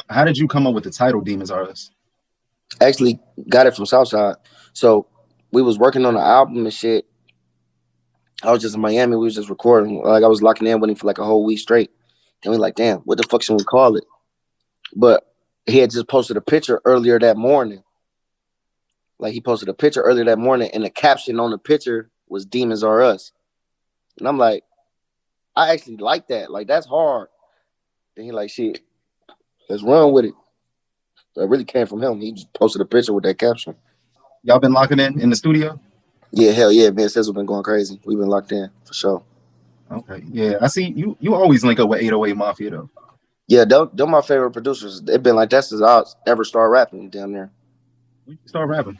How did you come up with the title Demons Are Us? Actually, got it from Southside. So we was working on the album and shit. I was just in Miami. We was just recording. Like I was locking in with him for like a whole week straight. Then we like, damn, what the fuck should we call it? But he had just posted a picture earlier that morning. Like he posted a picture earlier that morning, and the caption on the picture was "Demons Are Us." And I'm like, I actually like that. Like that's hard. Then he like, shit, let's run with it. So it really came from him. He just posted a picture with that caption. Y'all been locking in the studio? Yeah, hell yeah, man. Sizzle been going crazy. We've been locked in for sure. Okay, yeah. I see you always link up with 808 Mafia though. Yeah, they're my favorite producers. They've been like that since I ever started rapping down there. When you start rapping?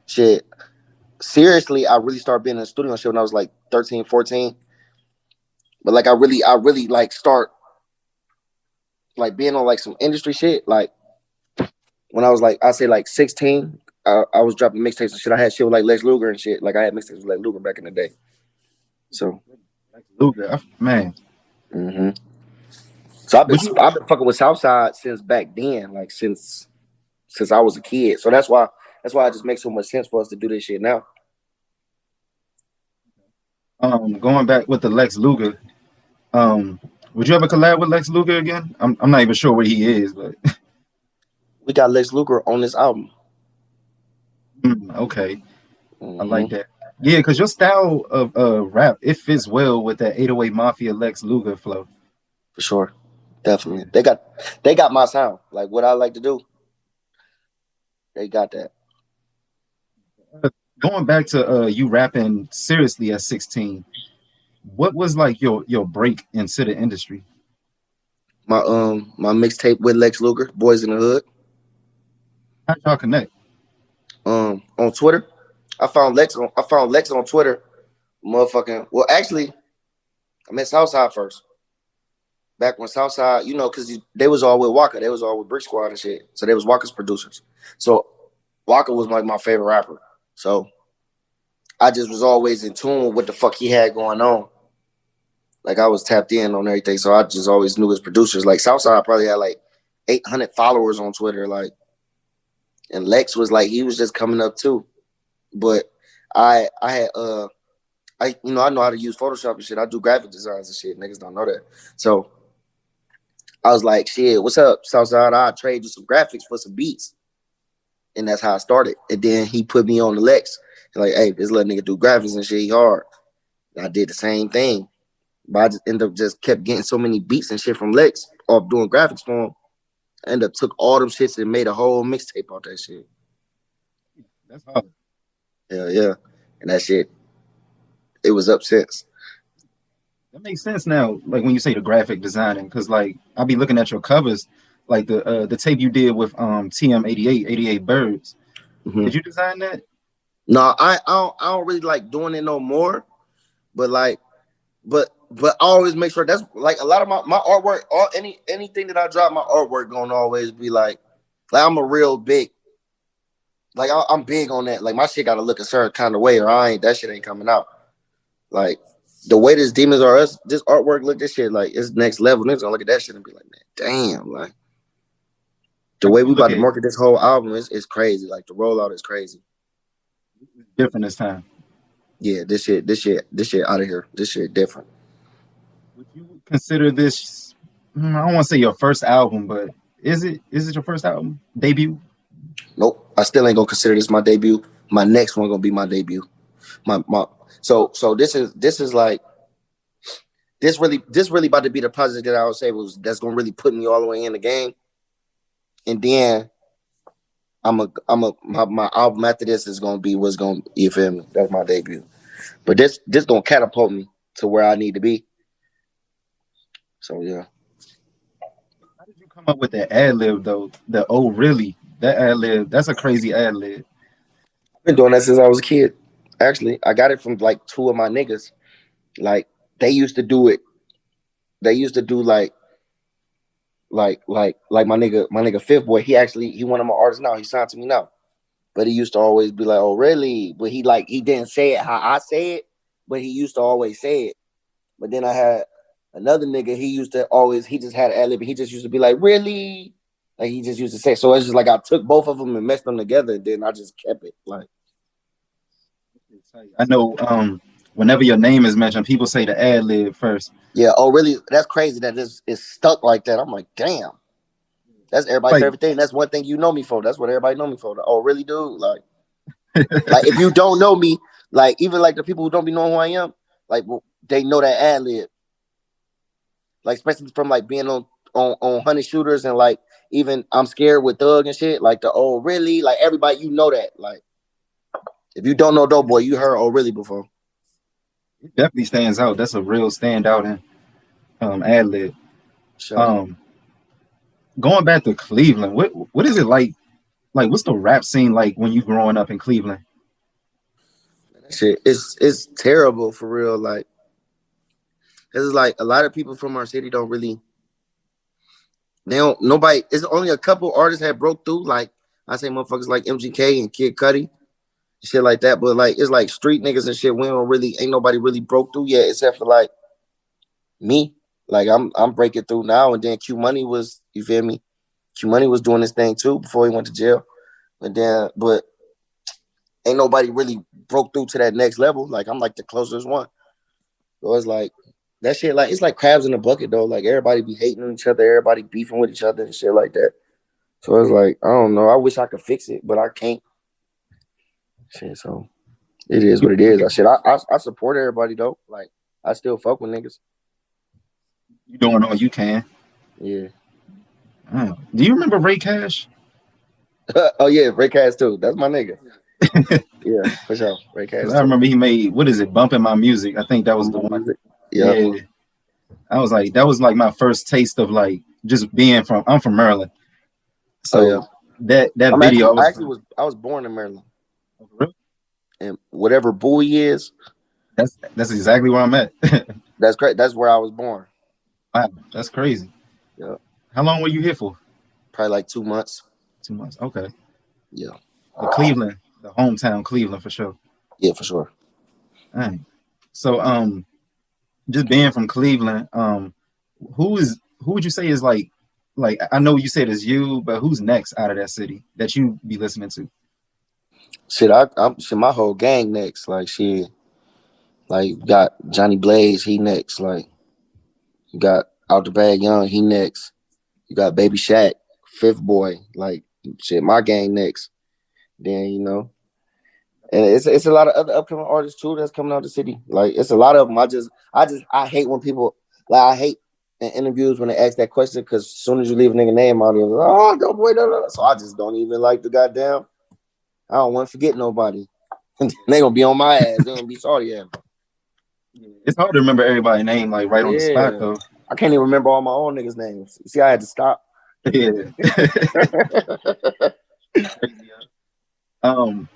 Shit. Seriously, I really started being in the studio and shit when I was like 13, 14. But like I really like start like being on like some industry shit. Like when I was like I say like 16, I was dropping mixtapes and shit. I had shit with like Lex Lugar and shit. Like I had mixtapes with Lex Lugar back in the day. So Lugar, man. hmm so I've been Would you I've been fucking with Southside since back then, like since I was a kid. So that's why it just makes so much sense for us to do this shit now. going back with the Lex Luger? Um, would you ever collab with Lex Luger again? I'm not even sure where he is, but We got Lex Luger on this album. okay, I like hmm that. Yeah, because your style of rap it fits well with that 808 Mafia Lex Luger flow. For sure. Definitely. They got my sound. Like what I like to do, they got that. Uh, going back to you rapping seriously at 16, what was like your break into the industry? My mixtape with Lex Luger, Boys in the Hood. How y'all connect? On Twitter. I found Lex on Twitter. Motherfucking well actually I met Southside first. Back when Southside, because they was all with Walker. They was all with Brick Squad and shit. So they was Walker's producers. So Walker was like my favorite rapper. So I just was always in tune with what the fuck he had going on. Like I was tapped in on everything. So I just always knew his producers. Like Southside probably had like 800 followers on Twitter. Like, and Lex was like, he was just coming up too. But I had I know how to use Photoshop and shit. I do graphic designs and shit. Niggas don't know that. So I was like, shit, what's up, Southside? I'll trade you some graphics for some beats. And that's how I started. And then he put me on the Lex. Like, hey, this little nigga do graphics and shit, he hard. And I did the same thing. But I just ended up just kept getting so many beats and shit from Lex off doing graphics for him. I ended up took all them shits and made a whole mixtape out that shit. That's hard. Hell yeah. And that shit, it was up since. That makes sense now. Like when you say the graphic designing, because like I'll be looking at your covers, like the tape you did with TM 88 Birds. Mm-hmm. Did you design that? No, I don't really like doing it no more. But like, but I always make sure that's like a lot of my artwork, anything that I drop, my artwork gonna always be like I'm a real big, like I'm big on that. Like my shit gotta look a certain kind of way, or I ain't that shit ain't coming out. Like the way this Demons Are Us, this artwork look, this shit like it's next level. Niggas gonna look at that shit and be like, man, damn, like the I way do we look about to at it market this whole album is crazy. Like the rollout is crazy. different this time. Yeah, this shit out of here. This shit different. Would you consider this? I don't want to say your first album, but is it your first album debut? Nope, I still ain't gonna consider this my debut. My next one gonna be my debut. My so this is like this really about to be the project that I would say was that's gonna really put me all the way in the game. And then my album after this is gonna be what's gonna, you feel me? That's my debut. But this gonna catapult me to where I need to be. So yeah. How did you come up with that ad lib though? The oh really that ad lib? That's a crazy ad lib. I've been doing that since I was a kid. Actually, I got it from like two of my niggas. Like they used to do it. They used to do like my nigga Fifth Boy. He one of my artists now. He signed to me now. But he used to always be like, "Oh, really?" But he didn't say it how I say it, but he used to always say it. But then I had another nigga. He just had ad lib. He just used to be like, "Really?" Like he just used to say. So it's just like I took both of them and meshed them together, and then I just kept it. Like I know whenever your name is mentioned, people say the ad lib first. yeah, oh really? That's crazy that it's stuck like that. I'm like, damn. That's everybody's Like favorite thing. That's one thing you know me for. That's what everybody know me for. Oh, really, dude? Like if you don't know me, like even like the people who don't be knowing who I am, like they know that ad lib. Like especially from like being on Honey Shooters and like even I'm scared with Thug and shit. Like the oh really? Like everybody you know that. Like if you don't know Doe Boy, you heard oh really before. it definitely stands out. That's a real standout in ad lib. Sure. Um, going back to Cleveland, what is it like? Like, what's the rap scene like when you growing up in Cleveland? That shit it's terrible for real. Like it's like a lot of people from our city don't really they don't nobody it's only a couple artists that broke through. Like I say motherfuckers like MGK and Kid Cudi, shit like that. But like it's like street niggas and shit. We don't really ain't nobody really broke through yet except for like me. Like I'm breaking through now and then Q Money was you feel me? Q Money was doing this thing too before he went to jail. And then but ain't nobody really broke through to that next level. Like I'm like the closest one. So it's like that shit like it's like crabs in a bucket though. Like everybody be hating each other, everybody beefing with each other and shit like that. So it's like I don't know. I wish I could fix it, but I can't. Shit, so it is You, what it is. I support everybody though. Like I still fuck with niggas. you doing all you can. Yeah. Do you remember Ray Cash? Oh yeah, Ray Cass too. That's my nigga. Yeah, for sure. Ray Because Cass I too. remember he made what is it, bumping my music. I think that was the My one. music. Yep. Yeah, I was like, that was like my first taste of like just being from. I'm from Maryland, Oh yeah. so that video I was actually was I was born in Maryland. like, And whatever Bowie is, that's exactly where I'm at. that's great. That's where I was born. Wow, that's crazy. Yeah. How long were you here for? Probably like 2 months. 2 months. Okay, Yeah. the Cleveland, the hometown Cleveland for sure. Yeah, for sure. Dang. So just being from Cleveland, who would you say is like I know you said it's you, but who's next out of that city that you be listening to? Shit, I'm shit, my whole gang next. Like shit. Like you got Johnny Blaze, he next. Like you got Out the Bag Young, he next. You got Baby Shaq, Fifth Boy. Like shit, my gang next. Then and it's a lot of other upcoming artists too that's coming out the city. Like it's a lot of them. I hate when people like I hate in interviews when they ask that question because as soon as you leave a nigga name out, they're like, oh, Dope Boy, da, da, da. So I just don't even like the goddamn. I don't want to forget nobody. They gonna be on my ass. They gonna be sorry at me. It's hard to remember everybody's name like right on the spot Yeah, though. I can't even remember all my own niggas' names. See, I had to stop. Yeah. um,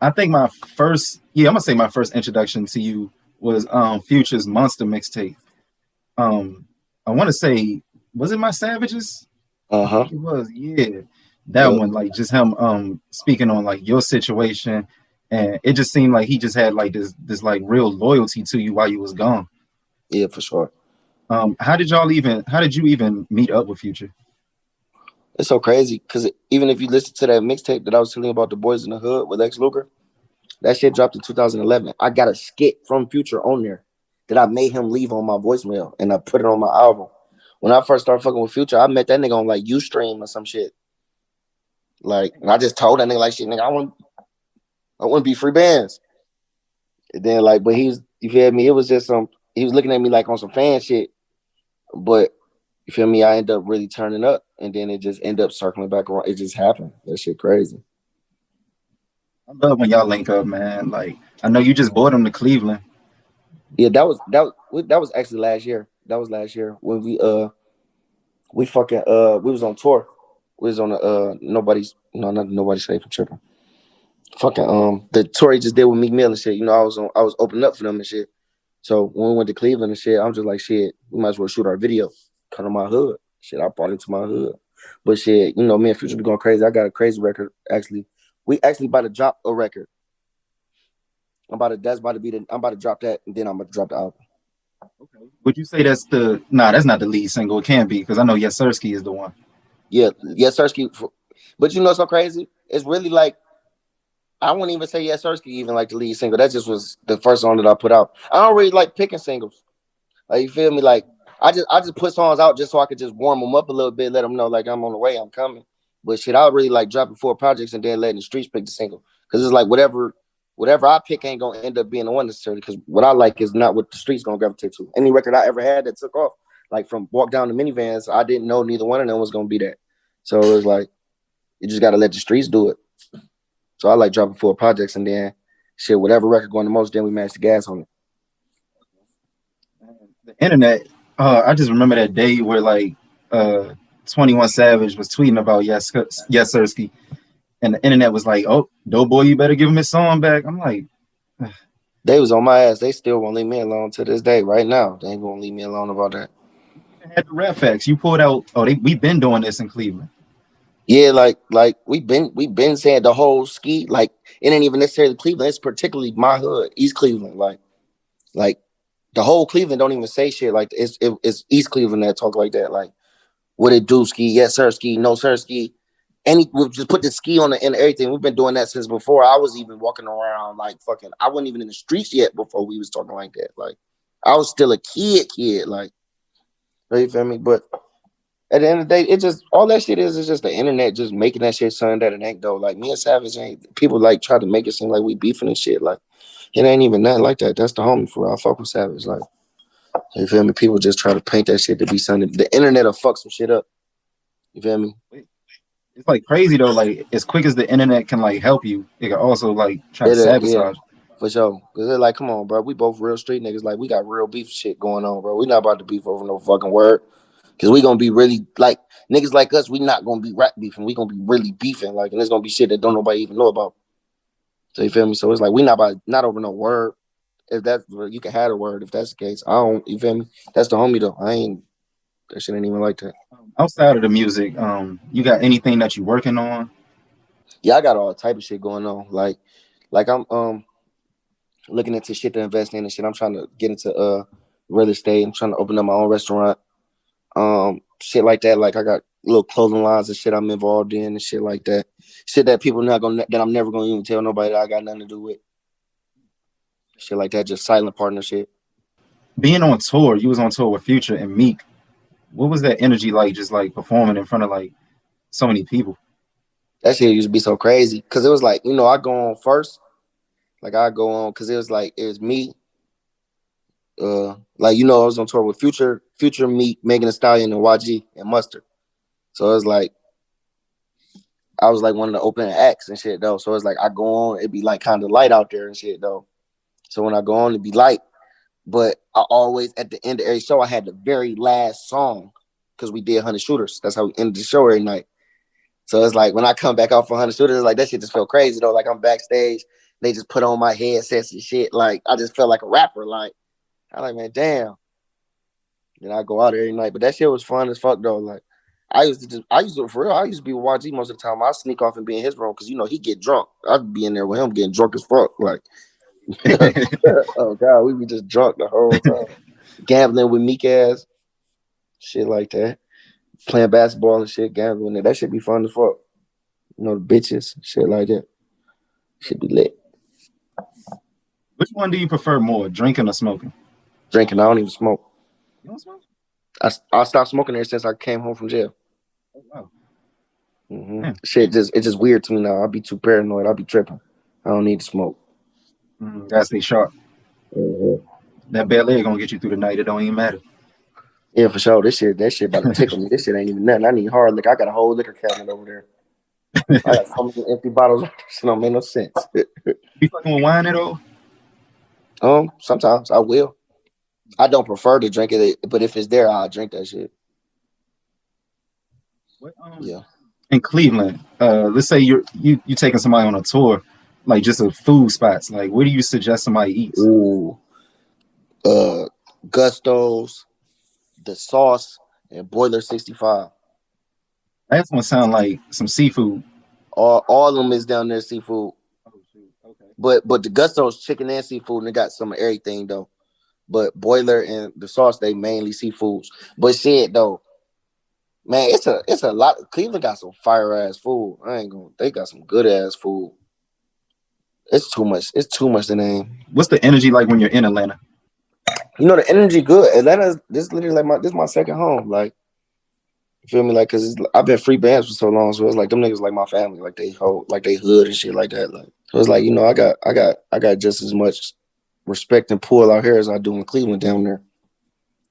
I think my first, I'm gonna say my first introduction to you was Future's Monster mixtape. I want to say, was it My Savages? I Uh-huh. think it was. Yeah, that Yep. one, like just him speaking on like your situation, and it just seemed like he just had like this like real loyalty to you while you was gone. Yeah, for sure. How did you even meet up with Future? It's so crazy because even if you listen to that mixtape that I was telling you about the Boys in the Hood with Lex Lugar, that shit dropped in 2011. I got a skit from Future on there that I made him leave on my voicemail and I put it on my album. When I first started fucking with Future, I met that nigga on like Ustream or some shit. Like, and I just told that nigga like shit, nigga, I want to be free bands. And then like, but you feel me? It was just he was looking at me like on some fan shit. But you feel me? I ended up really turning up, and then it just ended up circling back around. It just happened. That shit crazy. I love when y'all link up, man. Like I know you just bought him to Cleveland. Yeah, that was actually last year. That was last year when we fucking we was on tour. We was on a not nobody's safe for tripping. Fucking the tour he just did with Meek Mill and shit. I was opening up for them and shit. So when we went to Cleveland and shit, I'm just like shit. We might as well shoot our video. Come to my hood. Shit, I brought it to my hood. But shit, me and Future be going crazy. I got a crazy record actually. We actually about to drop a record. I'm about to drop that and then I'm about to drop the album. Okay. Would you say that's the nah? That's not the lead single. It can't be because I know Yes Sirski is the one. Yeah, yes, Sirski. But you know, so crazy. It's really like I wouldn't even say yes, Sirski even like the lead single. That just was the first song that I put out. I don't really like picking singles. Like you feel me? Like I just put songs out just so I could just warm them up a little bit, let them know like I'm on the way, I'm coming. But shit, I really like dropping 4 projects and then letting the streets pick the single because it's like whatever I pick ain't gonna end up being the one necessarily. Because what I like is not what the streets gonna gravitate to. Any record I ever had that took off, like from Walk Down the Minivans, I didn't know neither one of them was gonna be that. So it was like you just gotta let the streets do it. So I like dropping 4 projects and then shit, whatever record going the most, then we match the gas on it. The internet. I just remember that day where like uh 21 Savage was tweeting about Yes Sirski, and the internet was like, "Oh, Doe Boy, you better give him his song back." I'm like, They was on my ass. They still won't leave me alone to this day. Right now, they ain't gonna leave me alone about that. you had the rap facts. You pulled out. Oh, we've been doing this in Cleveland. Yeah, like we been saying the whole ski. Like it ain't even necessarily Cleveland. It's particularly my hood, East Cleveland. Like the whole Cleveland don't even say shit. Like it's East Cleveland that talk like that. Like what it do ski? Yes sir ski. No sir ski. We just put the ski on the end of everything. We've been doing that since before I was even walking around like fucking. I wasn't even in the streets yet before we was talking like that. Like I was still a kid. Like you feel me? But at the end of the day, it just all that shit is just the internet just making that shit something that it ain't though. Like me and Savage ain't people like try to make it seem like we beefing and shit. Like it ain't even nothing like that. That's the homie for real. I fuck with Savage. Like you feel me? People just try to paint that shit to be something. The internet'll fuck some shit up. You feel me? It's like crazy though. Like as quick as the internet can like help you, it can also like try to Yeah, sabotage. for sure. Cause they're like, come on, bro. We both real street niggas. Like we got real beef shit going on, bro. We not about to beef over no fucking word. Cause we gonna be really like niggas like us. We not gonna be rap beefing. We gonna be really beefing. Like, and it's gonna be shit that don't nobody even know about. So you feel me? So it's like we not over no word. If that's you can have a word if that's the case. I don't. You feel me? That's the homie though. I ain't. That shit ain't even like that. Outside of the music, you got anything that you working on? Yeah, I got all type of shit going on. Like I'm looking into shit to invest in and shit. I'm trying to get into real estate. I'm trying to open up my own restaurant. Shit like that. Like I got little clothing lines and shit I'm involved in and shit like that. Shit that people not gonna that I'm never gonna even tell nobody that I got nothing to do with. Shit like that, just silent partnership. Being on tour, you was on tour with Future and Meek. What was that energy like? Just like performing in front of like so many people. That shit used to be so crazy because it was like I go on first, like I go on because it was me. Like I was on tour with Future, Meek, Megan Thee Stallion, and YG and Mustard. So it was like I was like one of the opening acts and shit though. So it's like I go on, it'd be like kind of light out there and shit though. So when I go on, it'd be light. But I always at the end of every show, I had the very last song because we did 100 Shooters. That's how we ended the show every night. So it's like when I come back off 100 Shooters, like that shit just felt crazy though. Like I'm backstage, they just put on my headsets and shit. Like I just felt like a rapper. Like I'm like, man, damn. Then I go out every night, but that shit was fun as fuck though. Like I used to for real. I used to be with YG most of the time. I sneak off and be in his room because he get drunk. I'd be in there with him getting drunk as fuck. Like, oh god, we be just drunk the whole time, gambling with Meek ass, shit like that, playing basketball and shit, gambling. That should be fun as fuck. The bitches, shit like that, should be lit. Which one do you prefer more, drinking or smoking? Drinking, I don't even smoke. You don't smoke? I stopped smoking there since I came home from jail. Oh, wow. Shit, it's just weird to me now. I'll be too paranoid. I'll be tripping. I don't need to smoke. Gotta stay sharp. Mm-hmm. That bad leg gonna get you through the night. It don't even matter. Yeah, for sure. That shit about to tickle me. This shit ain't even nothing. I need hard liquor. I got a whole liquor cabinet over there. I got so many empty bottles. It don't make no sense. You fucking with wine at all? Sometimes I will. I don't prefer to drink it, but if it's there, I'll drink that shit. What, Yeah. in Cleveland, let's say you taking somebody on a tour, like just a food spots. Like, where do you suggest somebody eats? Ooh. Gusto's, the sauce, and Boiler 65. That's gonna sound like some seafood. All of them is down there seafood. Oh shoot. Okay. But the Gusto's chicken and seafood, and they got some of everything though. But Boiler and the sauce, they mainly seafoods. But shit though, Man, it's a lot. Cleveland got some fire ass food. I ain't gonna. They got some good ass food. It's too much. It's too much to name. What's the energy like when you're in Atlanta? You know the energy good. Atlanta. This literally like this is my second home. Like you feel me? Like because I've been free bands for so long, so it's like them niggas like my family. Like they hold like they hood and shit like that. Like so it's like you know I got just as much respect and pull out here as I do in Cleveland down there.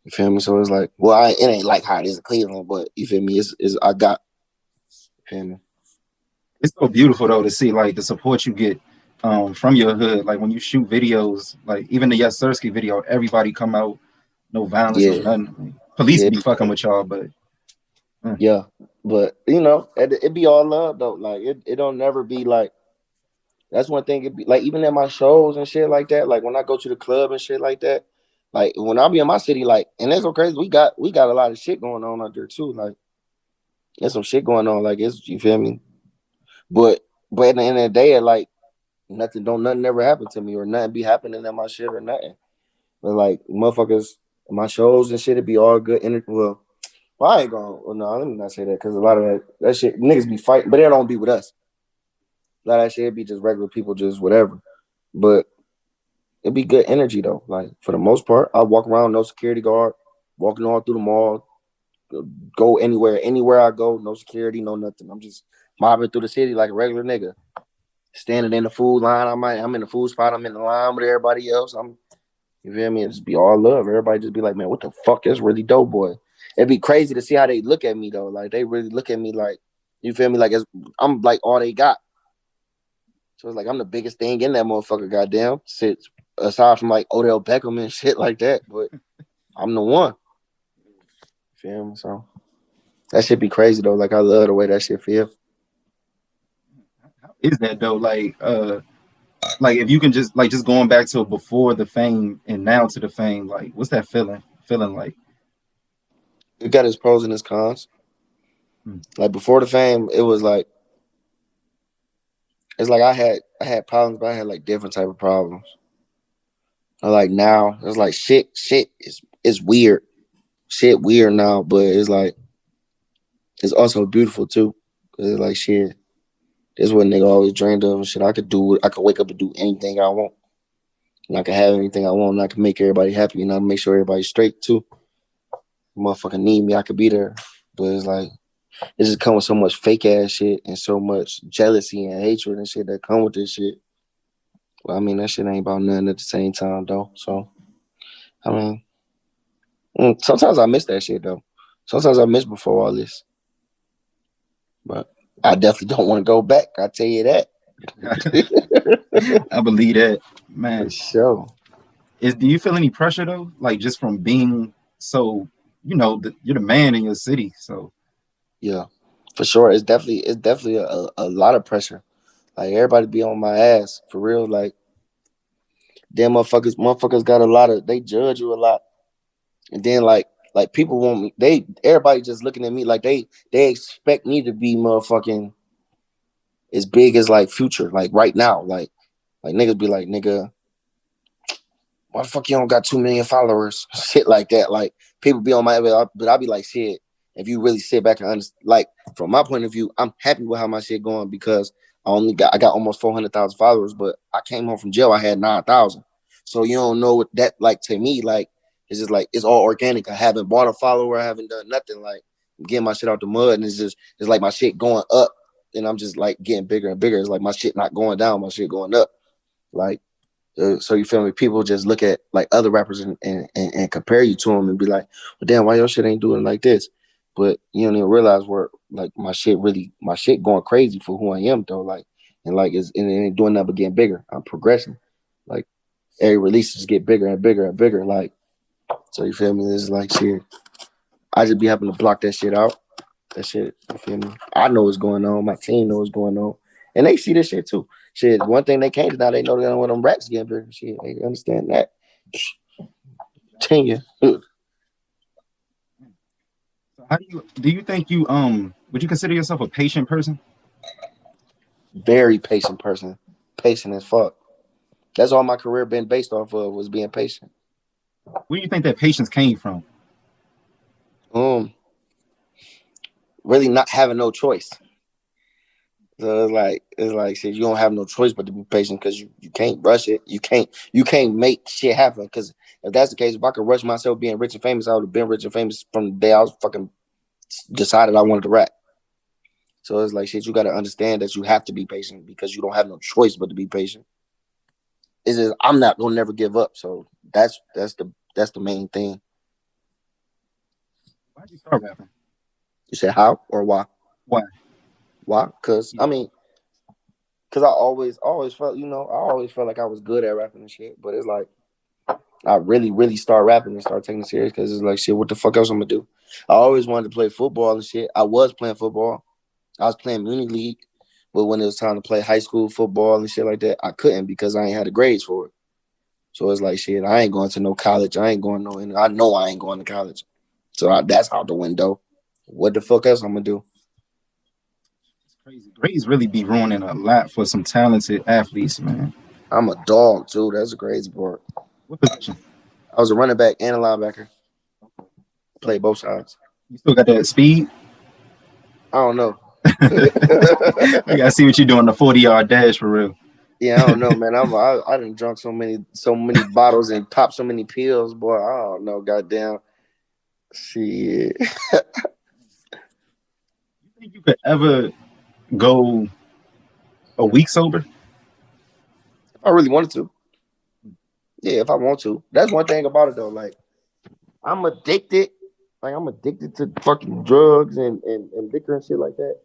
You feel me? So it's like well it ain't like how it is in Cleveland, but you feel me? It's I got. You feel me? It's so beautiful though to see like the support you get from your hood. Like when you shoot videos, like even the Yes Sirski video, everybody come out, no violence, no Yeah, nothing. Police yeah, be fucking with y'all, but yeah. But you know, it be all love though. Like it don't never be like. That's one thing. It be like even at my shows and shit like that. Like when I go to the club and shit like that. Like when I be in my city, like and that's so crazy. We got a lot of shit going on out there too. Like there's some shit going on. Like it's you feel me. But at the end of the day, like nothing ever happen to me or nothing be happening in my shit or nothing. But like motherfuckers, my shows and shit, it be all good. Well, I ain't gonna. Well, no, let me not say that because a lot of that shit niggas be fighting, but they don't be with us. A lot of that shit be just regular people, just whatever. But it'd be good energy though. Like for the most part, I walk around, no security guard, walking all through the mall, go anywhere I go, no security, no nothing. I'm just mobbing through the city like a regular nigga. Standing in the food line, I'm in the food spot, I'm in the line with everybody else. You feel me? It just be all love. Everybody just be like, man, what the fuck? That's really Doe Boy. It'd be crazy to see how they look at me though. Like they really look at me like, you feel me? Like I'm like all they got. So it's like I'm the biggest thing in that motherfucker. Goddamn, sits aside from like Odell Beckham and shit like that. But I'm the one. You feel me? So that shit be crazy though. Like I love the way that shit feel. how is that though? Like if you can just going back to before the fame and now to the fame, like what's that feeling? Feeling like It got its pros and its cons. hmm. Like before the fame, it was like it's like I had problems, but I had like different type of problems. And like now, it's like shit is weird. Shit weird now, but it's like it's also beautiful too. Cause it's like shit. This is what nigga always dreamed of and shit. I could wake up and do anything I want. And I can have anything I want and I can make everybody happy and I can make sure everybody's straight too. Motherfucker need me, I could be there. But it's like it just come with so much fake ass shit and so much jealousy and hatred and shit that come with this shit. Well, I mean that shit ain't about nothing at the same time though. So I mean sometimes I miss that shit though. Sometimes I miss before all this. But I definitely don't want to go back. I tell you that. I believe that, For man. sure. Do you feel any pressure though? Like just from being so, you're the man in your city. So Yeah. For sure. It's definitely a lot of pressure. Like everybody be on my ass. For real. Like damn motherfuckers got a lot of they judge you a lot. And then like people want me everybody just looking at me like they expect me to be motherfucking as big as like Future, like right now. Like niggas be like, nigga, why the fuck you don't got 2 million followers? Shit like that. Like people be on my but I be like, shit, if you really sit back and understand, like from my point of view, I'm happy with how my shit going because I got almost 400,000 followers, but I came home from jail, I had 9,000. So you don't know what that like to me, like it's just like it's all organic. I haven't bought a follower, I haven't done nothing. Like I'm getting my shit out the mud, and it's like my shit going up, and I'm just like getting bigger and bigger. It's like my shit not going down, my shit going up. Like so you feel me? People just look at like other rappers and compare you to them and be like, well, damn, why your shit ain't doing like this? But you don't even realize where like my shit going crazy for who I am though. Like and like and it ain't doing nothing but getting bigger. I'm progressing. Like every release just get bigger and bigger and bigger. Like so you feel me? This is like shit. I just be having to block that shit out. That shit, you feel me? I know what's going on. My team knows what's going on. And they see this shit too. Shit, one thing they can't deny, they know that when them racks getting bigger. Shit, they understand that. 10 years. so how do you think you would you consider yourself a patient person? Very patient person. Patient as fuck. That's all my career been based off of was being patient. Where do you think that patience came from? Um, really not having no choice. So it's like shit. You don't have no choice but to be patient because you can't rush it. You can't make shit happen. Because if that's the case, if I could rush myself being rich and famous, I would have been rich and famous from the day I was fucking decided I wanted to rap. So it's like shit. You got to understand that you have to be patient because you don't have no choice but to be patient. It's just I'm not gonna never give up. So that's the main thing. Why'd you start rapping? You said how or why? Why? Why? Because Yeah. I mean. Cause I always felt, I always felt like I was good at rapping and shit. But it's like I really start rapping and start taking it serious because it's like shit. What the fuck else I'm gonna do? I always wanted to play football and shit. I was playing football. I was playing muni league, but when it was time to play high school football and shit like that, I couldn't because I ain't had the grades for it. So it's like shit. I ain't going to no college. I ain't going no. I know I ain't going to college. So that's out the window. What the fuck else I'm gonna do? Crazy. Grades really be ruining a lot for some talented athletes, man. I'm a dog too. That's the crazy part. What position? I was a running back and a linebacker. So Play both sides. you still got that speed? I don't know. I gotta see what you do on the 40-yard dash for real. Yeah, I don't know, man. I done drunk so many bottles and popped so many pills, boy. I don't know, goddamn. Shit. You think you could ever go a week sober? If I really wanted to. Yeah, if I want to. That's one thing about it though. Like, I'm addicted. Like, I'm addicted to fucking drugs and liquor and shit like that.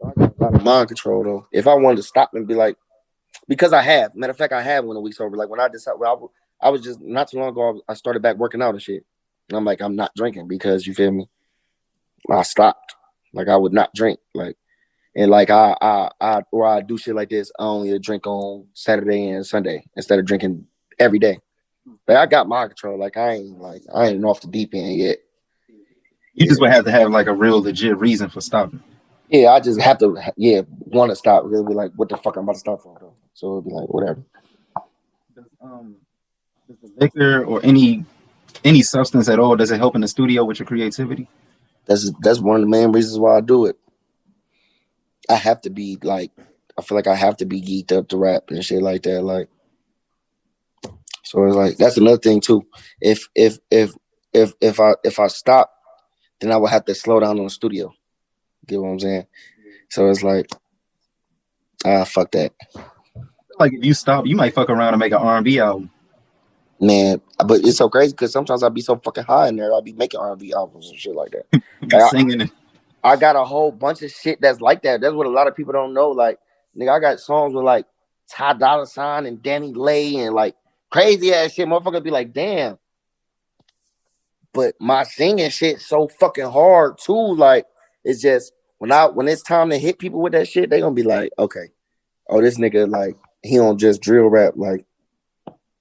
So I got a lot of mind control though. If I wanted to stop and be like, because I have. Matter of fact, I have went a week sober. Like when I decided, I was just not too long ago. I started back working out and shit. And I'm like, I'm not drinking because you feel me. I stopped. Like I would not drink. Like and like I do shit like this. I only drink on Saturday and Sunday instead of drinking every day. But I got my control. Like I ain't off the deep end yet. You Yeah. just would have to have like a real legit reason for stopping. Yeah, I just have to. Yeah, want to stop. It'll be like, what the fuck I'm about to stop for? Though. So it'll be like, whatever. Does the liquor or any substance at all, does it help in the studio with your creativity? That's one of the main reasons why I do it. I have to be like, I feel like I have to be geeked up to rap and shit like that. Like, so it's like that's another thing too. If I stop, then I would have to slow down on the studio. Get what I'm saying? So it's like, fuck that, Like if you stop, you might fuck around and make an R&B album. man. But it's so crazy because sometimes I'll be so fucking high in there. I'll be making R&B albums and shit like that. Be Like, singing it. I got a whole bunch of shit that's like that. That's what a lot of people don't know. Like, nigga, I got songs with like Ty Dolla $ign and Danny Lay and like crazy ass shit. Motherfucker be like, damn. But my singing shit so fucking hard too. Like, it's just when it's time to hit people with that shit, they gonna be like, okay, oh, this nigga like he don't just drill rap. Like,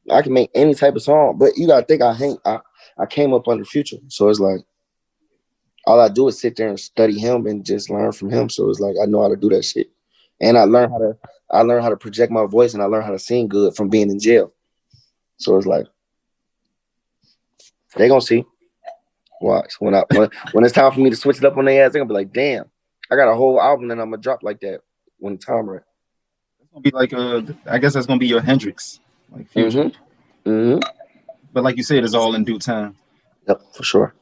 I can make any type of song, but you gotta think I came up under Future, so it's like. All I do is sit there and study him and just learn from him. So it's like I know how to do that shit, and I learn how to project my voice, and I learn how to sing good from being in jail. So it's like they gonna see. Watch when it's time for me to switch it up on their ass, they gonna be like, "Damn, I got a whole album and I'm gonna drop like that when the time right." It's gonna be like I guess that's gonna be your Hendrix, like Future. But like you said, it's all in due time. Yep, for sure.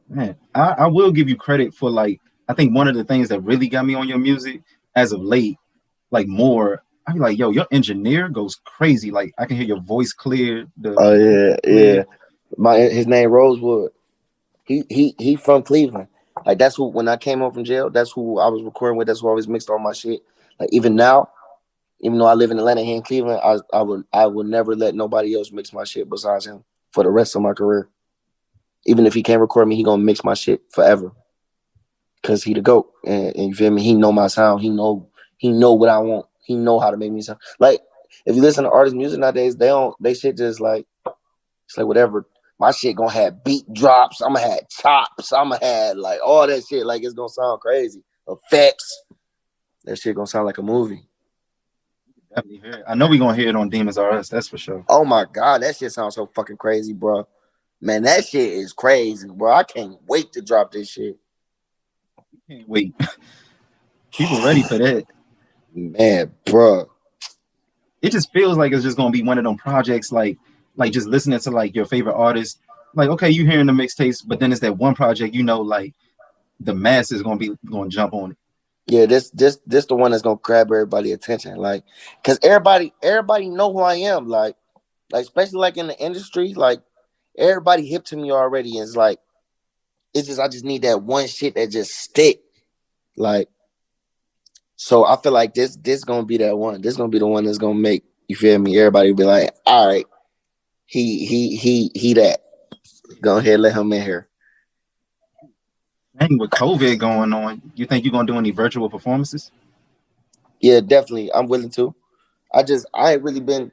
Man, I will give you credit for like I think one of the things that really got me on your music as of late, like more. I be like, yo, your engineer goes crazy. Like I can hear your voice clear. Oh yeah. His name Rosewood. He from Cleveland. Like that's who when I came home from jail, that's who I was recording with. That's who I always mixed all my shit. Like even now, even though I live in Atlanta here in Cleveland, I would never let nobody else mix my shit besides him for the rest of my career. Even if he can't record me, he gonna mix my shit forever. Cause he the GOAT. And you feel me? He know my sound. He know what I want. He know how to make me sound. Like if you listen to artists' music nowadays, they shit just like it's like whatever. My shit gonna have beat drops. I'm gonna have chops. I'm gonna have like all that shit. Like it's gonna sound crazy. Effects. That shit gonna sound like a movie. Definitely hear it. I know we gonna hear it on Demons R Us. That's for sure. Oh my god, that shit sounds so fucking crazy, bro. Man, that shit is crazy, bro. I can't wait to drop this shit. Can't wait. People ready for that. Man, bro. It just feels like it's just gonna be one of them projects like just listening to like your favorite artist. Like, okay, you hearing the mixtapes, but then it's that one project, like the mass is gonna jump on it. Yeah, this the one that's gonna grab everybody's attention. Like, cause everybody know who I am. Like especially like in the industry, like everybody hip to me already. And it's just I just need that one shit that just stick. Like, so I feel like this gonna be that one. This gonna be the one that's gonna make, you feel me? Everybody be like, all right, he that. Go ahead, let him in here. Dang, with COVID going on, you think you're gonna do any virtual performances? Yeah, definitely. I'm willing to. I ain't really been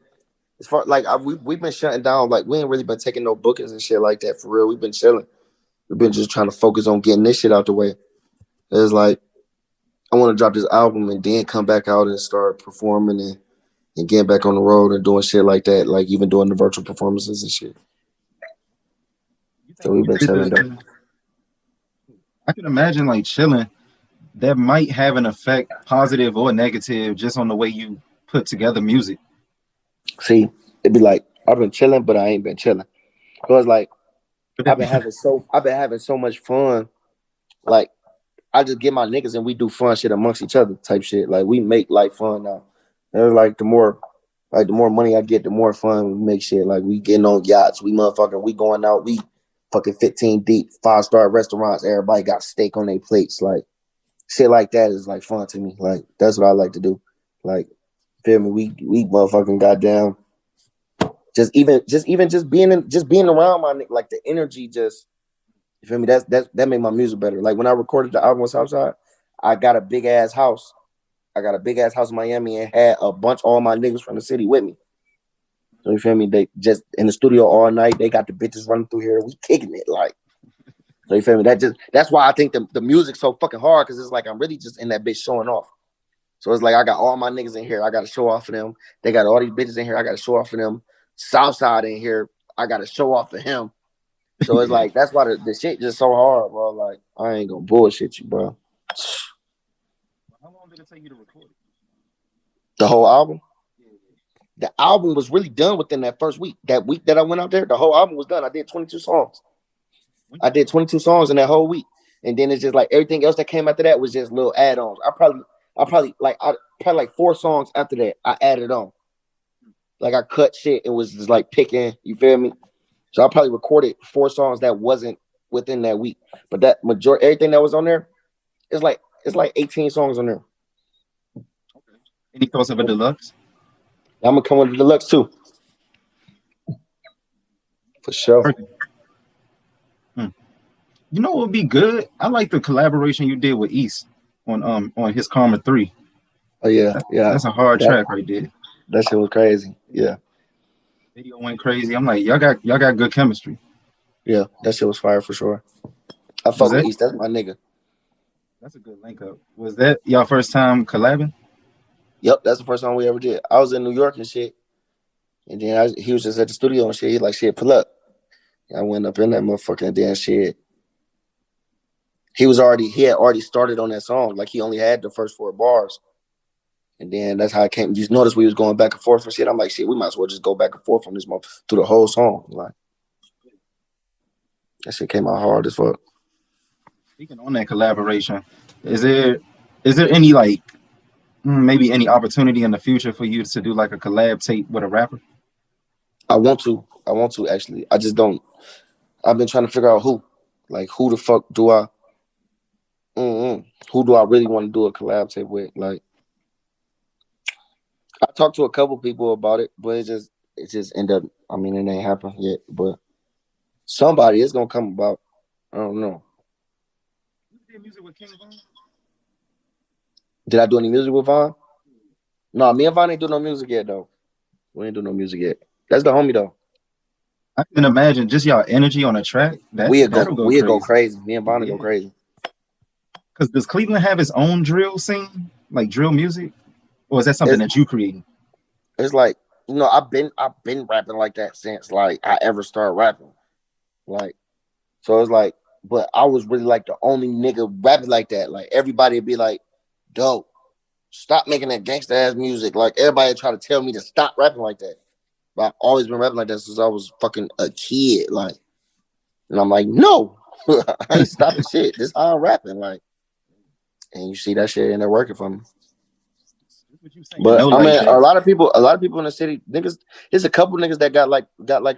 as far like we've been shutting down. Like we ain't really been taking no bookings and shit like that for real. We've been chilling. We've been just trying to focus on getting this shit out the way. It's like I want to drop this album and then come back out and start performing and getting back on the road and doing shit like that. Like even doing the virtual performances and shit. You So think we've you been did chilling though. I can imagine like chilling. That might have an effect, positive or negative, just on the way you put together music. See, it'd be like I've been chilling, but I ain't been chilling. Cause like I've been having so much fun. Like I just get my niggas and we do fun shit amongst each other type shit. Like we make like fun now. And it's like the more money I get, the more fun we make shit. Like we getting on yachts, we going out, we fucking 15 deep, 5-star restaurants. Everybody got steak on their plates. Like shit like that is like fun to me. Like that's what I like to do. Like feel me? We motherfucking goddamn just being around my like the energy just, you feel me? That made my music better. Like when I recorded the album with Southside, I got a big ass house. I got a big ass house in Miami and had a bunch of all my niggas from the city with me. So you feel me? They just in the studio all night. They got the bitches running through here. We kicking it like. So you feel me? That's why I think the music's so fucking hard, because it's like I'm really just in that bitch showing off. So it's like I got all my niggas in here. I got to show off for them. They got all these bitches in here. I got to show off for them. Southside in here. I got to show off for him. So it's Yeah. like that's why the shit just so hard, bro. Like I ain't gonna bullshit you, bro. How long did it take you to record it? The whole album. The album was really done within that first week. That week that I went out there, the whole album was done. I did 22 songs. I did 22 songs in that whole week, and then it's just like everything else that came after that was just little add-ons. I probably like 4 songs after that I added on. Like I cut shit and was just like picking. You feel me? So I probably recorded 4 songs that wasn't within that week, but that majority everything that was on there, it's like 18 songs on there. Okay. Any thoughts of a deluxe? I'm gonna come with the deluxe too, for sure. Perfect. You know what would be good? I like the collaboration you did with East on his Karma 3. Oh yeah, yeah. That's a hard That track right there. that shit was crazy. Yeah, Video went crazy. I'm like, y'all got good chemistry. yeah. That shit was fire for sure. I Was fuck with that East. That's my nigga. that's a good link up. Was that y'all first time collabing? Yep, that's the first time we ever did. I was in New York and shit, and then he was just at the studio and shit. He like, shit, pull up. I went up in that motherfucking damn shit. He had already started on that song. Like he only had the first 4 bars. And then that's how it came. You just noticed we was going back and forth and shit. I'm like, shit, we might as well just go back and forth on this month through the whole song. Like that shit came out hard as fuck. Speaking on that collaboration, is there any like maybe any opportunity in the future for you to do like a collab tape with a rapper? I want to actually. I just don't. I've been trying to figure out who. Like who the fuck do I who do I really want to do a collab tape with? Like I talked to a couple people about it, but it just ended up, I mean, it ain't happened yet, but somebody is gonna come about. I don't know. You did music with King Von? Did I do any music with Von? No, me and Von ain't do no music yet though. We ain't do no music yet. That's the homie though. I can imagine just y'all energy on a track that'll go We'll go crazy. crazy. Me and Von will Yeah. go crazy. Because does Cleveland have its own drill scene, like drill music, or is that something It's that you created? it's like, I've been rapping like that since like I ever started rapping. Like, so it's like but I was really like the only nigga rapping like that. Like everybody would be like, "Dope, stop making that gangsta ass music." Like everybody try to tell me to stop rapping like that. But I've always been rapping like that since I was fucking a kid. Like, and I'm like, no, I ain't stopping shit. This how I'm rapping. Like, and you see that shit and they're working for me. But I mean, a lot of people in the city, niggas. There's a couple niggas that got like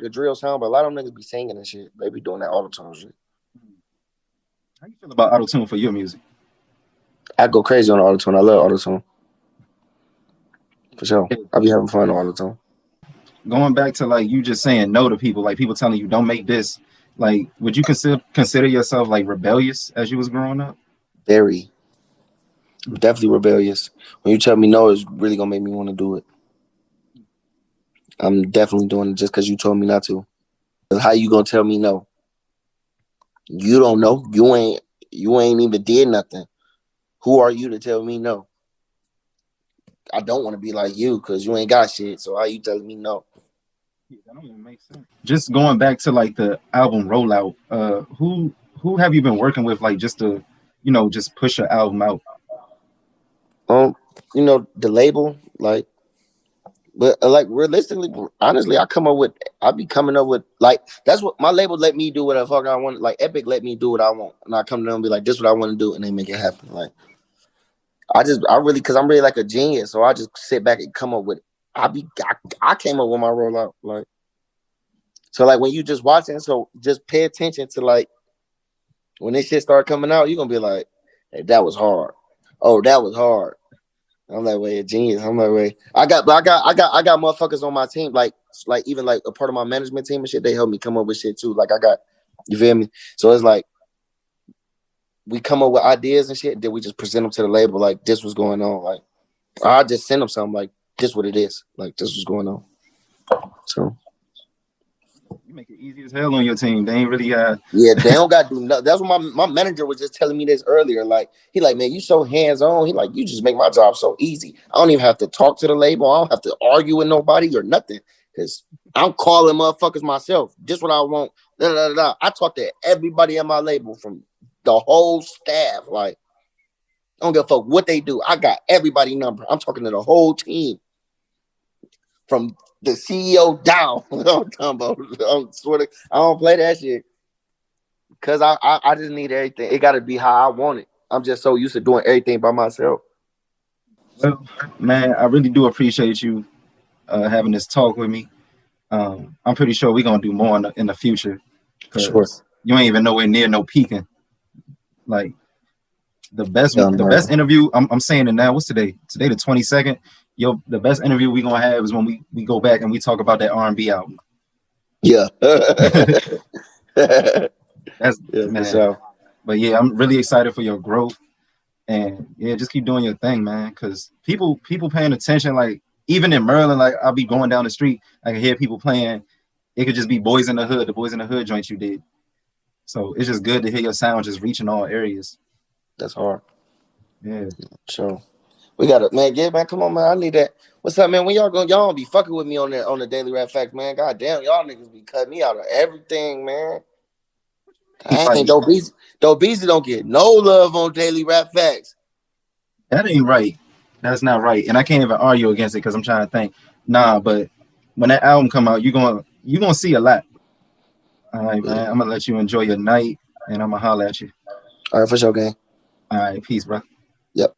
a drill sound, but a lot of them niggas be singing and shit. They be doing that auto-tune shit. How you feel about auto-tune for your music? I go crazy on auto-tune. I love auto-tune. For sure. I be having fun on auto-tune. Going back to like you just saying no to people, like people telling you don't make this. Like, would you consider yourself like rebellious as you was growing up? Very. Definitely rebellious. When you tell me no, it's really gonna make me want to do it. I'm definitely doing it just because you told me not to. How you gonna tell me no? You don't know. You ain't even did nothing. Who are you to tell me no? I don't want to be like you because you ain't got shit. So how you telling me no? That don't even make sense. Just going back to like the album rollout, who have you been working with, like just to, just push your album out? The label, like, but like realistically, honestly, I be coming up with like that's what my label let me do what the fuck I want. Like Epic let me do what I want, and I come to them and be like, "This is what I want to do," and they make it happen. Like because I'm really like a genius, so I just sit back and come up with. I came up with my rollout, like. So like when you just watching, so just pay attention to like when this shit start coming out, you're gonna be like, "Hey, that was hard. Oh, that was hard." I'm like, wait, a genius. I'm like, wait. I got motherfuckers on my team, like even like a part of my management team and shit. They help me come up with shit too. Like you feel me? So it's like we come up with ideas and shit. Then we just present them to the label. Like this was going on. Like I just send them something like this. What it is. Like this was going on. So. You make it easy as hell on your team. They ain't really got. Yeah, they don't got to do nothing. That's what my manager was just telling me this earlier. Like he like, man, you so hands on. He like, you just make my job so easy. I don't even have to talk to the label. I don't have to argue with nobody or nothing because I'm calling motherfuckers myself. Just what I want. I talk to everybody at my label from the whole staff. Like I don't give a fuck what they do. I got everybody number. I'm talking to the whole team from the CEO down. I'm talking about. I don't play that shit because I just need everything. It got to be how I want it. I'm just so used to doing everything by myself. Well, man, I really do appreciate you having this talk with me. I'm pretty sure we're gonna do more in the future. Sure. You ain't even nowhere near no peaking. Like the best interview. I'm saying it now. What's today? Today the 22nd. The best interview we gonna have is when we go back and we talk about that R&B album. Yeah. That's man. Sure. But yeah, I'm really excited for your growth, and yeah, just keep doing your thing, man. Because people paying attention. Like even in Maryland, like I'll be going down the street, I can hear people playing. It could just be Boys in the Hood, the Boys in the Hood joint you did. So it's just good to hear your sound just reaching all areas. That's hard. Yeah. Sure. We got it, man. Get back. Come on, man. I need that. What's up, man? When y'all don't be fucking with me on the Daily Rap Facts, man. God damn, y'all niggas be cutting me out of everything, man. Dang, Doe Beezy don't get no love on Daily Rap Facts. That ain't right. That's not right. And I can't even argue against it because I'm trying to think. Nah, but when that album come out, you're gonna see a lot. All right, man. I'm gonna let you enjoy your night and I'm gonna holler at you. All right, for sure, gang. All right, peace, bro. Yep.